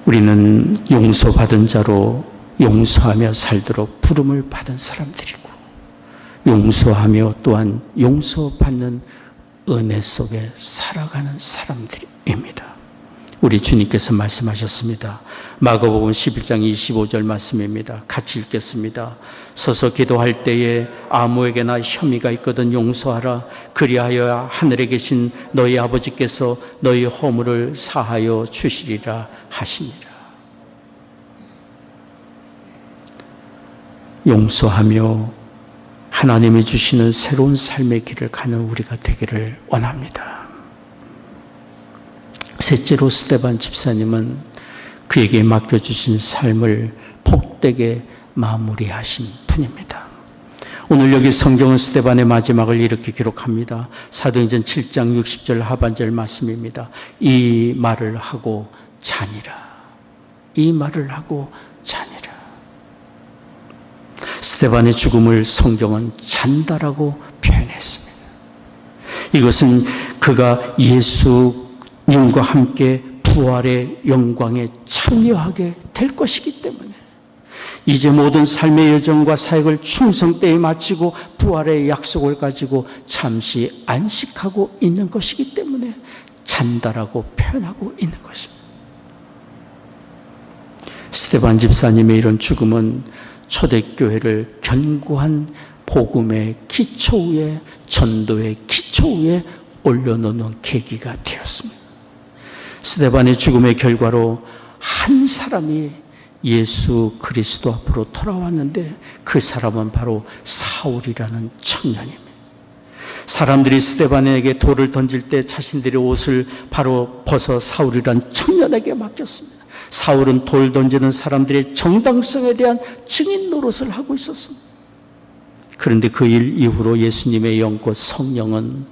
우리는 용서받은 자로 용서하며 살도록 부름을 받은 사람들이고, 용서하며 또한 용서받는 은혜 속에 살아가는 사람들입니다. 우리 주님께서 말씀하셨습니다. 마가복음 11장 25절 말씀입니다. 같이 읽겠습니다. 서서 기도할 때에 아무에게나 혐의가 있거든 용서하라. 그리하여야 하늘에 계신 너희 아버지께서 너희 허물을 사하여 주시리라 하시니라. 용서하며 하나님이 주시는 새로운 삶의 길을 가는 우리가 되기를 원합니다. 셋째로 스데반 집사님은 그에게 맡겨주신 삶을 복되게 마무리하신 분입니다. 오늘 여기 성경은 스데반의 마지막을 이렇게 기록합니다. 사도행전 7장 60절 하반절 말씀입니다. 이 말을 하고 자니라. 이 말을 하고 자니라. 스데반의 죽음을 성경은 잔다라고 표현했습니다. 이것은 그가 예수님과 함께 부활의 영광에 참여하게 될 것이기 때문에 이제 모든 삶의 여정과 사역을 충성되이 마치고 부활의 약속을 가지고 잠시 안식하고 있는 것이기 때문에 잔다라고 표현하고 있는 것입니다. 스데반 집사님의 이런 죽음은 초대교회를 견고한 복음의 기초 위에, 전도의 기초 위에 올려놓는 계기가 되었습니다. 스데반의 죽음의 결과로 한 사람이 예수 그리스도 앞으로 돌아왔는데 그 사람은 바로 사울이라는 청년입니다. 사람들이 스데반에게 돌을 던질 때 자신들의 옷을 바로 벗어 사울이라는 청년에게 맡겼습니다. 사울은 돌 던지는 사람들의 정당성에 대한 증인 노릇을 하고 있었습니다. 그런데 그 일 이후로 예수님의 영과 성령은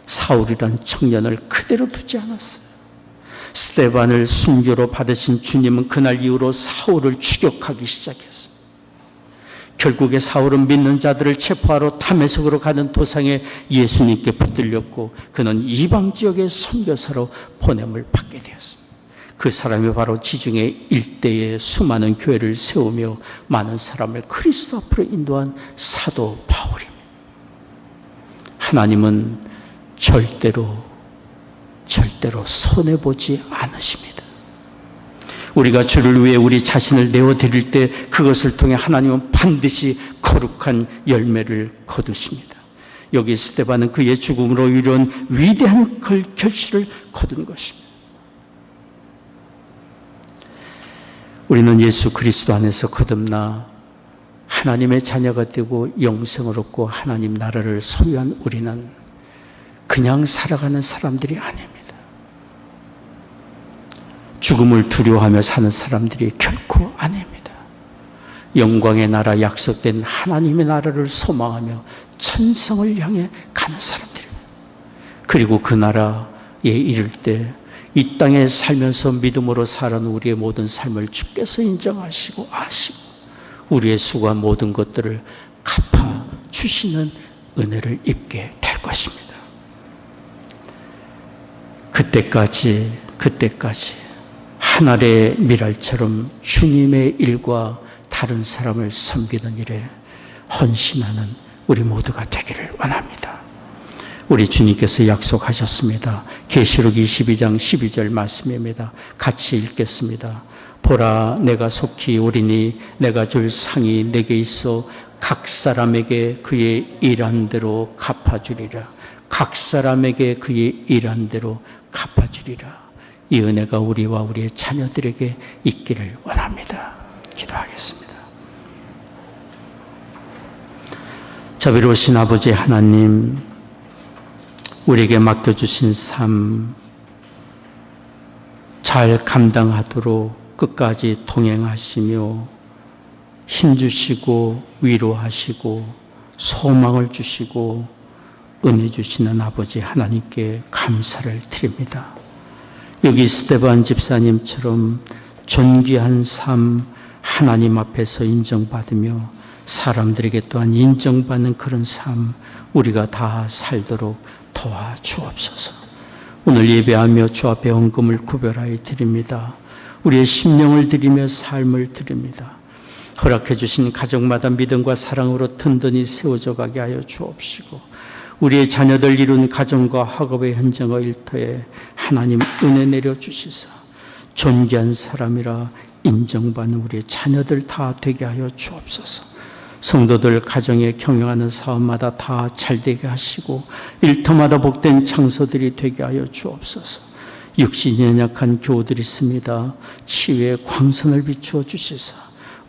사울이라는 청년을 그대로 두지 않았어요. 스데반을 순교로 받으신 주님은 그날 이후로 사울을 추격하기 시작했습니다. 결국에 사울은 믿는 자들을 체포하러 다메섹으로 가는 도상에 예수님께 붙들렸고 그는 이방 지역의 선교사로 보냄을 받게 되었습니다. 그 사람이 바로 지중해 일대에 수많은 교회를 세우며 많은 사람을 그리스도 앞으로 인도한 사도 바울입니다. 하나님은 절대로 손해보지 않으십니다. 우리가 주를 위해 우리 자신을 내어드릴 때 그것을 통해 하나님은 반드시 거룩한 열매를 거두십니다. 여기 스데반은 그의 죽음으로 이룬 위대한 결실을 거둔 것입니다. 우리는 예수 그리스도 안에서 거듭나 하나님의 자녀가 되고 영생을 얻고 하나님 나라를 소유한 우리는 그냥 살아가는 사람들이 아닙니다. 죽음을 두려워하며 사는 사람들이 결코 아닙니다. 영광의 나라 약속된 하나님의 나라를 소망하며 천성을 향해 가는 사람들입니다. 그리고 그 나라에 이를 때 이 땅에 살면서 믿음으로 살아가는 우리의 모든 삶을 주께서 인정하시고 아시고 우리의 수고한 모든 것들을 갚아주시는 은혜를 입게 될 것입니다. 그때까지 한 알의 미랄처럼 주님의 일과 다른 사람을 섬기는 일에 헌신하는 우리 모두가 되기를 원합니다. 우리 주님께서 약속하셨습니다. 계시록 22장 12절 말씀입니다. 같이 읽겠습니다. 보라, 내가 속히 오리니 내가 줄 상이 내게 있어 각 사람에게 그의 일한 대로 갚아주리라. 각 사람에게 그의 일한 대로 갚아주리라. 이 은혜가 우리와 우리의 자녀들에게 있기를 원합니다. 기도하겠습니다. 자비로우신 아버지 하나님, 우리에게 맡겨주신 삶 잘 감당하도록 끝까지 동행하시며 힘주시고 위로하시고 소망을 주시고 은혜 주시는 아버지 하나님께 감사를 드립니다. 여기 스데반 집사님처럼 존귀한 삶 하나님 앞에서 인정받으며 사람들에게 또한 인정받는 그런 삶 우리가 다 살도록 도와주옵소서. 오늘 예배하며 주 앞에 헌금을 구별하여 드립니다. 우리의 심령을 드리며 삶을 드립니다. 허락해 주신 가정마다 믿음과 사랑으로 든든히 세워져 가게 하여 주옵시고 우리의 자녀들 이룬 가정과 학업의 현장과 일터에 하나님 은혜 내려주시사 존귀한 사람이라 인정받는 우리의 자녀들 다 되게 하여 주옵소서. 성도들 가정에 경영하는 사업마다 다 잘되게 하시고 일터마다 복된 장소들이 되게 하여 주옵소서. 육신이 연약한 교우들이 있습니다. 치유의 광선을 비추어 주시사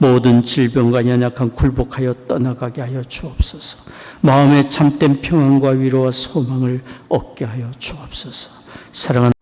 모든 질병과 연약한 굴복하여 떠나가게 하여 주옵소서. 마음에 참된 평안과 위로와 소망을 얻게 하여 주옵소서. 사랑하는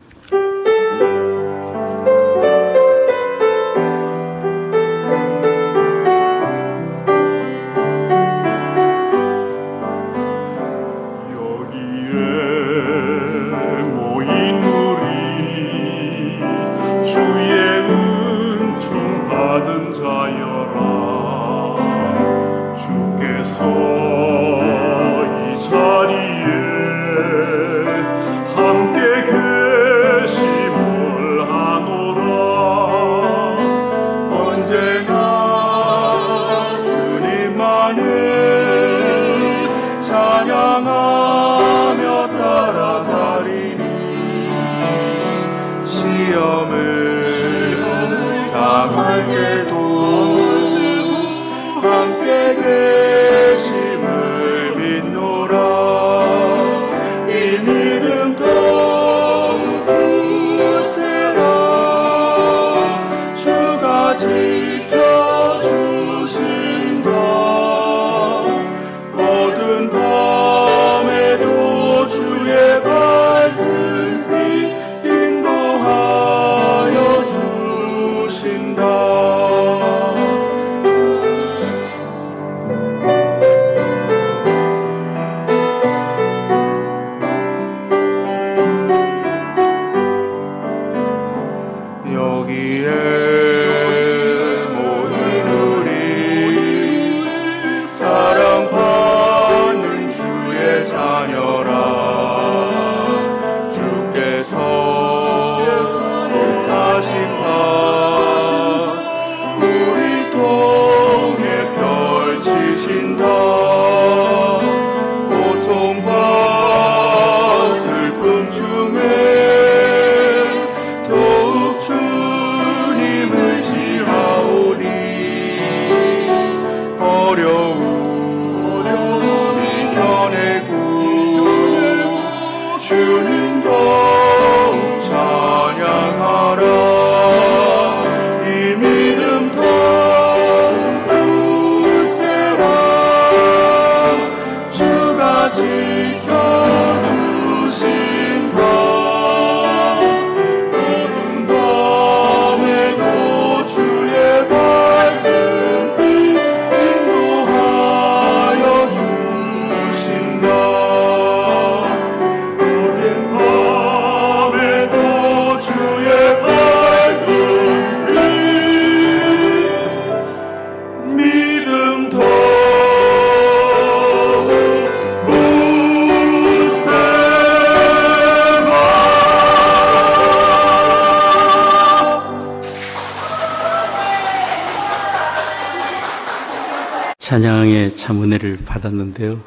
찬양의 참은혜를 받았는데요.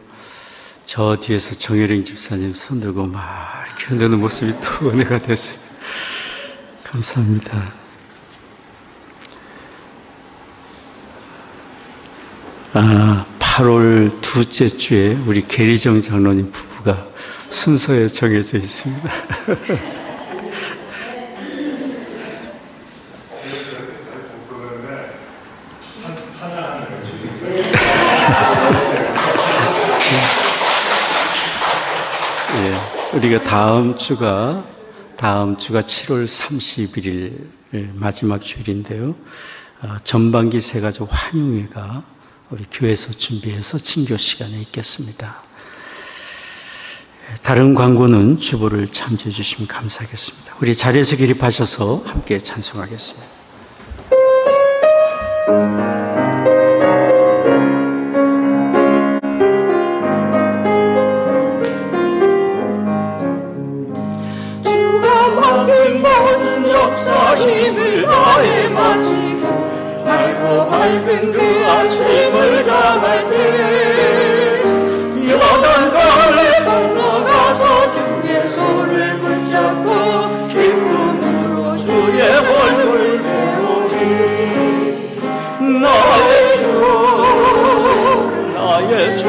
저 뒤에서 정혜령 집사님 손들고 막 이렇게 흔드는 모습이 또 은혜가 됐어요. 감사합니다. 8월 둘째 주에 우리 계리정 장로님 부부가 순서에 정해져 있습니다. 우리가 다음 주가 7월 31일 마지막 주일인데요. 전반기 새가족 환영회가 우리 교회에서 준비해서 친교 시간에 있겠습니다. 다른 광고는 주보를 참조해 주시면 감사하겠습니다. 우리 자리에서 기립하셔서 함께 찬송하겠습니다. 역사 힘을 다해 마치고 밝고 밝은 그 아침을 향할 때 요단강을 건너가서 주의 손을 붙잡고 기쁨으로 주의 얼굴을 배우리 나의 주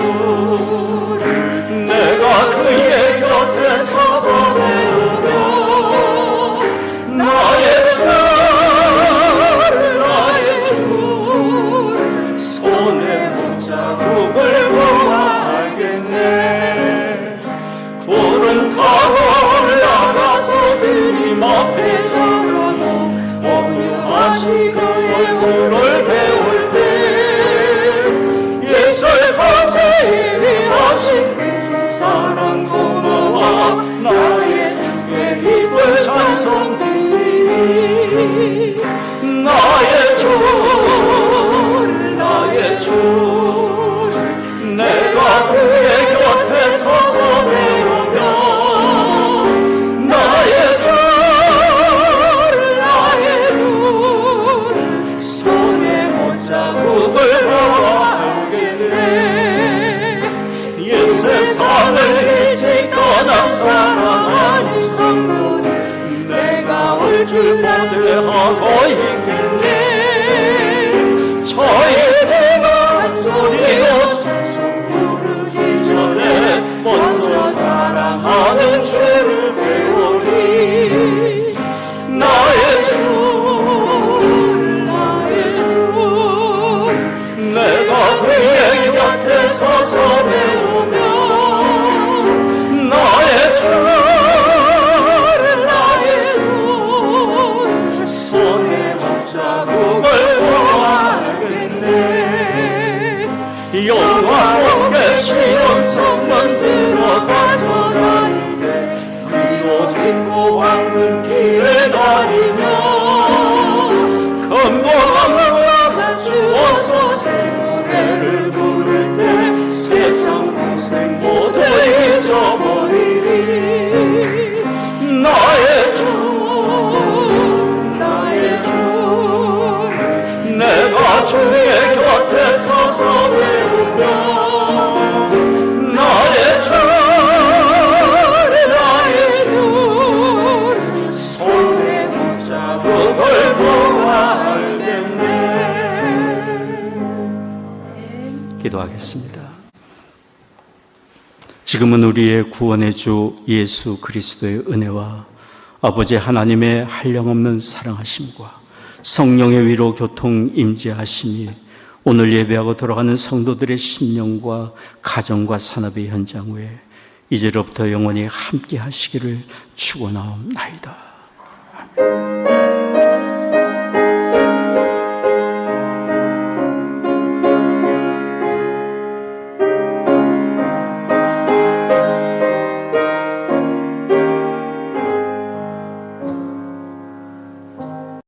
내가 그의 곁에 서서 배우며 나의 주 주 내가 그의 곁에 서서 배우며 나의 주 손에 못자국을 보아 알겠네. 옛 세상을 일찍 떠난 사랑하는 성도들 내가 올 줄 고대하고 있겠네. 저희 배가 한 소리로 찬송 부르기 전에 먼저 사랑하는 주를 배우리. 나의 주 내가 그의 곁에 서서 배우며 나의 주 손에 못자국을 보아야겠네. 영광롭게 시온성 만들어 가져가는데 그로 딛고 황금길을 다니며 건강함과 주어서 새 노래를 부를 때 세상 고생 모두 잊어버리리. 나의 주 내가 주의 곁에 서서 배우며 나의 주 손에 못자국을 보아 알겠네. 기도하겠습니다. 지금은 우리의 구원의 주 예수 그리스도의 은혜와 아버지 하나님의 한량없는 사랑하심과 성령의 위로 교통 임재하심이 오늘 예배하고 돌아가는 성도들의 심령과 가정과 산업의 현장 위에 이제로부터 영원히 함께 하시기를 축원하옵나이다.